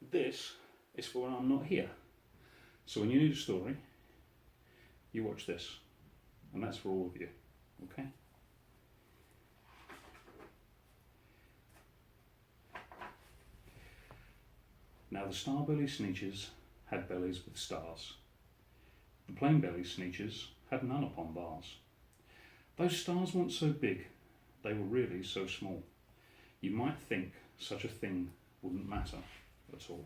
But this is for when I'm not here. So when you need a story, you watch this. And that's for all of you. Okay? Now the star-belly sneetches had bellies with stars. The plain-belly sneetches had none upon bars. Those stars weren't so big, they were really so small. You might think such a thing wouldn't matter at all.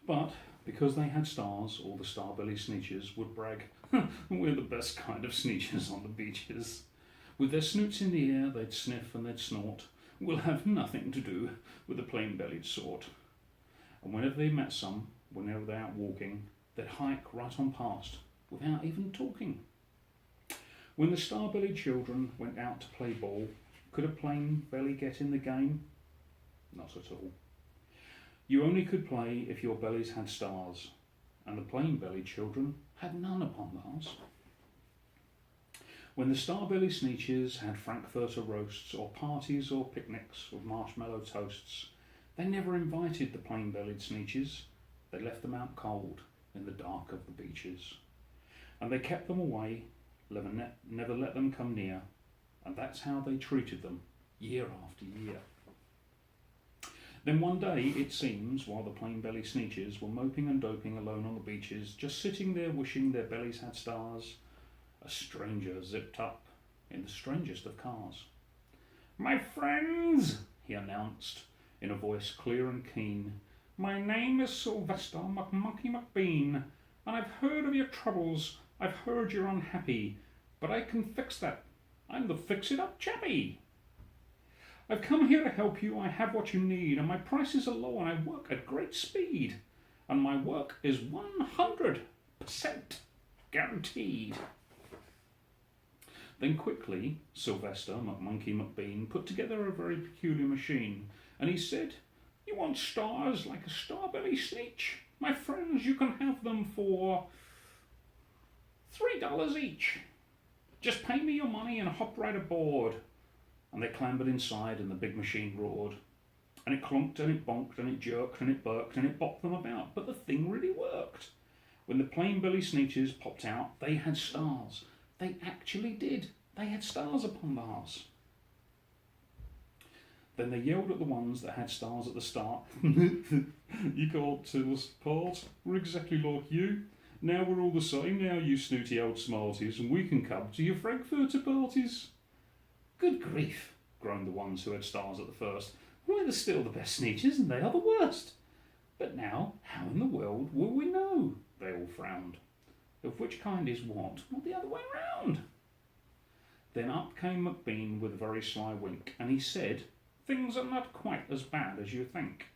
But because they had stars, all the star-belly sneetches would brag, we're the best kind of sneetches on the beaches. With their snoots in the air, they'd sniff and they'd snort. We'll have nothing to do with the plain-bellied sort. And whenever they met some, whenever they're out walking, they'd hike right on past without even talking. When the star-bellied children went out to play ball, could a plain belly get in the game? Not at all. You only could play if your bellies had stars, and the plain-bellied children had none upon theirs. When the star-belly sneetches had frankfurter roasts or parties or picnics with marshmallow toasts, they never invited the plain-bellied sneetches. They left them out cold in the dark of the beaches. And they kept them away, never let them come near, and that's how they treated them year after year. Then one day, it seems, while the plain-belly sneetches were moping and doping alone on the beaches, just sitting there wishing their bellies had stars, a stranger zipped up in the strangest of cars. "My friends," he announced, in a voice clear and keen, "my name is Sylvester McMonkey McBean, and I've heard of your troubles. I've heard you're unhappy, but I can fix that. I'm the fix-it-up chappie. I've come here to help you. I have what you need, and my prices are low, and I work at great speed, and my work is 100% guaranteed." Then quickly, Sylvester McMonkey McBean put together a very peculiar machine, and he said, "You want stars like a star-belly sneetch? My friends, you can have them for $3 each. Just pay me your money and hop right aboard." And they clambered inside, and the big machine roared. And it clonked, and it bonked, and it jerked, and it burked, and it bopped them about. But the thing really worked. When the plain-belly sneetches popped out, they had stars. They actually did. They had stars upon theirs. Then they yelled at the ones that had stars at the start. "You can't tell us apart. We're exactly like you. Now we're all the same now, you snooty old smarties, and we can come to your Frankfurter parties." "Good grief," groaned the ones who had stars at the first. "We're still the best sneetches, and they are the worst. But now, how in the world will we know?" They all frowned. "Of which kind is what, or the other way round?" Then up came McBean with a very sly wink, and he said, "Things are not quite as bad as you think.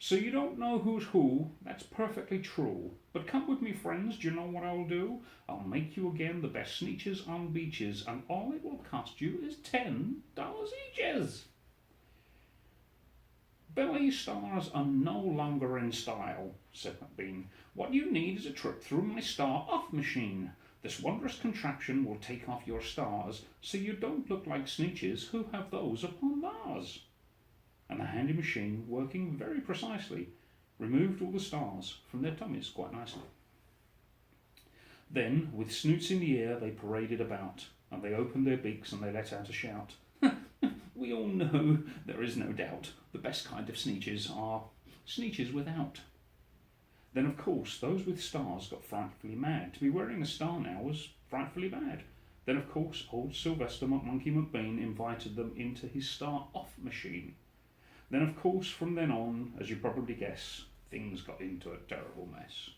So you don't know who's who, that's perfectly true. But come with me, friends, do you know what I'll do? I'll make you again the best sneetches on beaches, and all it will cost you is $10 eaches." "Belly stars are no longer in style," said McBean. "What you need is a trip through my star-off machine. This wondrous contraption will take off your stars, so you don't look like sneetches who have those upon theirs." And the handy machine, working very precisely, removed all the stars from their tummies quite nicely. Then, with snoots in the air, they paraded about, and they opened their beaks and they let out a shout. "We all know, there is no doubt, the best kind of sneetches are sneetches without." Then, of course, those with stars got frightfully mad. To be wearing a star now was frightfully bad. Then, of course, old Sylvester McMonkey McBean invited them into his star-off machine. Then, of course, from then on, as you probably guess, things got into a terrible mess.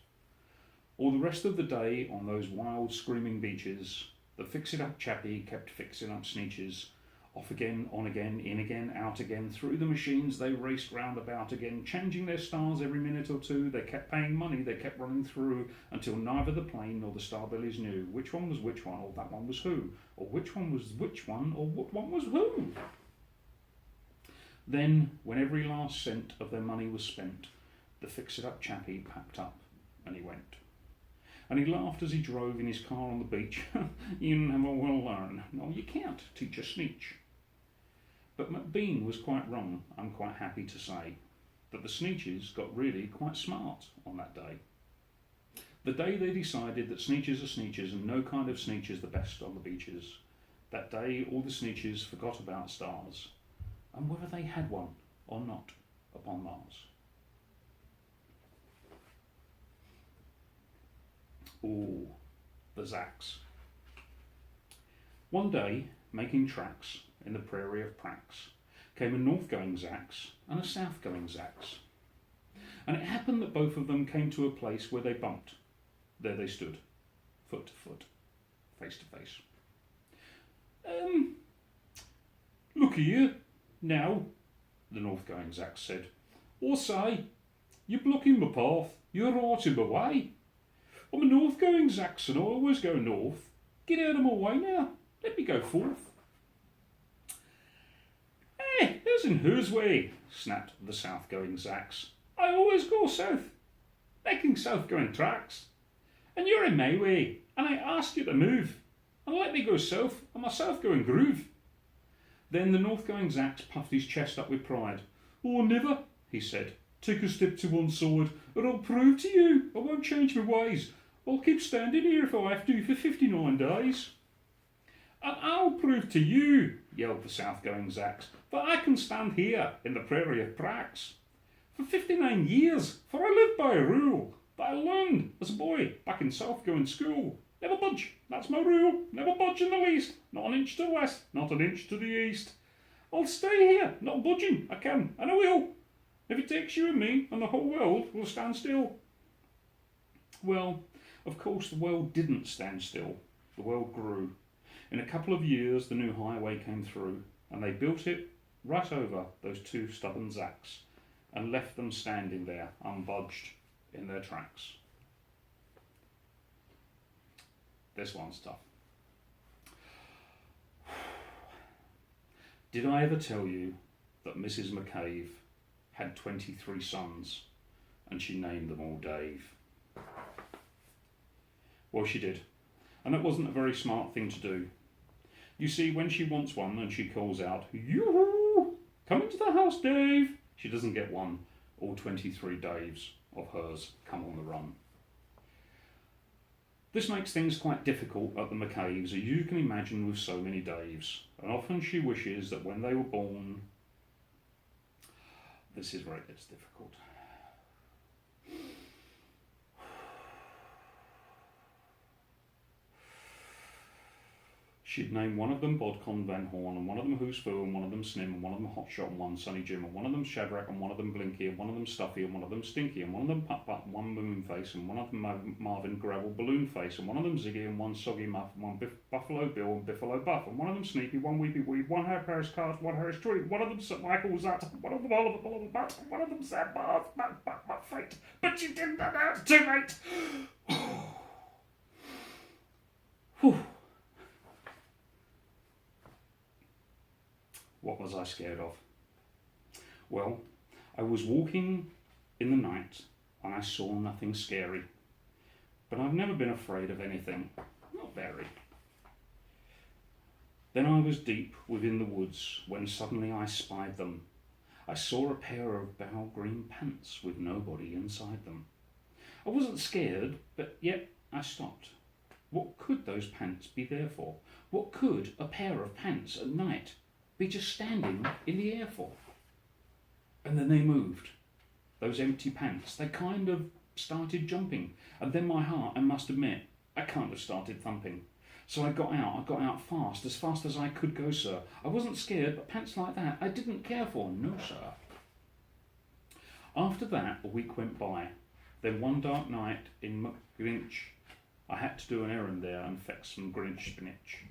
All the rest of the day on those wild, screaming beaches, the fix-it-up chappie kept fixing up sneetches. Off again, on again, in again, out again, through the machines they raced round about again, changing their stars every minute or two. They kept paying money, they kept running through, until neither the plane nor the starbellies knew which one was which one, or that one was who, or which one was which one, or what one was who. Then, when every last cent of their money was spent, the fix-it-up chappie packed up, and he went. And he laughed as he drove in his car on the beach. "You never will learn. No, you can't teach a sneetch." But McBean was quite wrong, I'm quite happy to say. that the Sneetches got really quite smart on that day. The day they decided that Sneetches are Sneetches and no kind of Sneetch is the best on the beaches. That day all the Sneetches forgot about stars and whether they had one or not upon Mars. Ooh, the Zacks. One day, making tracks in the prairie of Prax, came a north-going Zacks and a south-going Zacks. And it happened that both of them came to a place where they bumped. There they stood, foot to foot, face to face. Look here, now, the north-going Zacks said. Or say, you're blocking my path, you're right in my way. I'm a north-going Zacks and I always go north. Get out of my way now, let me go forth. Hey, who's in whose way? Snapped the south-going Zacks. I always go south, making south-going tracks. And you're in my way, and I ask you to move, and let me go south on my south-going groove. Then the north-going Zacks puffed his chest up with pride. Oh, never, he said. Take a step to one side, and I'll prove to you I won't change my ways. I'll keep standing here if I have to for 59 days. And I'll prove to you, yelled the south-going Zacks, that I can stand here in the prairie of Prax. For 59 years, for I lived by a rule that I learned as a boy back in south-going school. Never budge, that's my rule. Never budge in the least. Not an inch to the west, not an inch to the east. I'll stay here, not budging. I can, and I will. If it takes you and me, and the whole world will stand still. Well, of course the world didn't stand still. The world grew. In a couple of years, the new highway came through, and they built it right over those two stubborn Zacks, and left them standing there, unbudged, in their tracks. This one's tough. Did I ever tell you that Mrs. McCabe had 23 sons and she named them all Dave? Well, she did. And it wasn't a very smart thing to do. You see, when she wants one and she calls out, "Yoo-hoo! Come into the house, Dave!" she doesn't get one. All 23 Daves of hers come on the run. This makes things quite difficult at the McCaves, as you can imagine, with so many Daves. And often she wishes that when they were born... This is where it gets difficult. She'd name one of them Bodcon Van Horn, and one of them Who's Foo, and one of them Snim, and one of them Hotshot, and one Sonny Jim, and one of them Shadrach, and one of them Blinky, and one of them Stuffy, and one of them Stinky, and one of them Putt Putt, and one Moonface, and one of them Marvin Gravel Balloon Face, and one of them Ziggy, and one Soggy Muff, and one Buffalo Bill, and Biffalo Buff, and one of them Sneaky, one Weepy Weed, one Harris Card, one Harris Tweed, one of them St. Michael's Zat, one of them Oliver Oliver Bat, one of them Sad Bars, Bat, Fate. But you didn't announce too late! Whew. What was I scared of? Well, I was walking in the night and I saw nothing scary. But I've never been afraid of anything. Not very. Then I was deep within the woods when suddenly I spied them. I saw a pair of bow green pants with nobody inside them. I wasn't scared, but yet I stopped. What could those pants be there for? What could a pair of pants at night be just standing in the air for? And then they moved. Those empty pants, they kind of started jumping. And then my heart, I must admit, I kind of started thumping. So I got out fast as I could go, sir. I wasn't scared, but pants like that I didn't care for, no, sir. After that, a week went by. Then one dark night in Greenwich, I had to do an errand there and fetch some Greenwich spinach.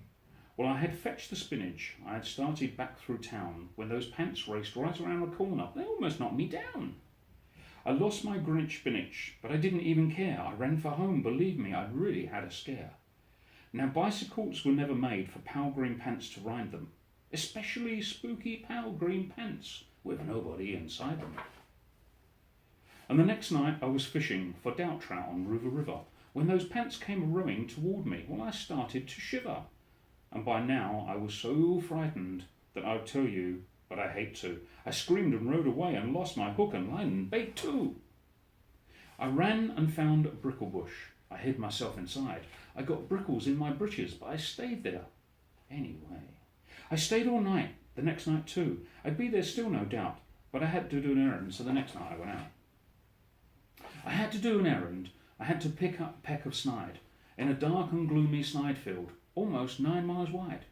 Well, I had fetched the spinach. I had started back through town when those pants raced right around the corner. They almost knocked me down. I lost my Greenwich spinach, but I didn't even care. I ran for home. Believe me, I'd really had a scare. Now, bicycles were never made for pale green pants to ride them, especially spooky pale green pants with nobody inside them. And the next night I was fishing for doubt trout on River when those pants came rowing toward me. Well, I started to shiver. And by now I was so frightened that I'll tell you but I hate to. I screamed and rode away and lost my hook and line and bait too. I ran and found a brickle bush. I hid myself inside. I got brickles in my breeches, but I stayed there. Anyway, I stayed all night, the next night too. I'd be there still, no doubt, but I had to do an errand, so the next night I went out. I had to do an errand. I had to pick up a peck of snide in a dark and gloomy snide field, almost 9 miles wide.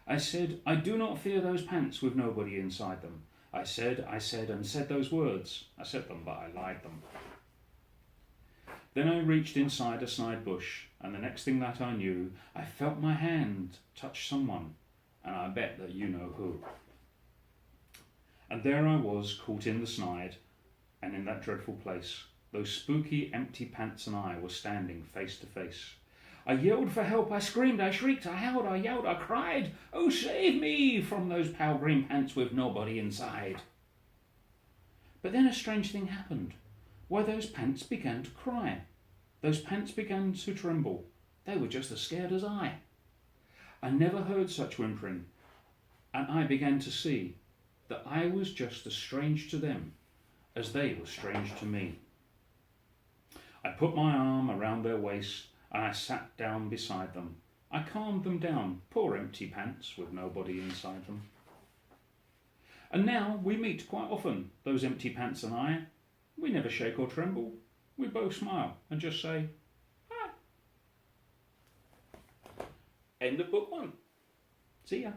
I said, I do not fear those pants with nobody inside them. I said, and said those words. I said them, but I lied them. Then I reached inside a snide bush, and the next thing that I knew, I felt my hand touch someone, and I bet that you know who. And there I was, caught in the snide, and in that dreadful place, those spooky empty pants and I were standing face to face. I yelled for help, I screamed, I shrieked, I howled, I yelled, I cried, oh, save me from those pale green pants with nobody inside. But then a strange thing happened. Why, those pants began to cry. Those pants began to tremble. They were just as scared as I. I never heard such whimpering, and I began to see that I was just as strange to them as they were strange to me. I put my arm around their waist and I sat down beside them. I calmed them down, poor empty pants with nobody inside them. And now we meet quite often, those empty pants and I. We never shake or tremble. We both smile and just say, hi. End of book 1. See ya.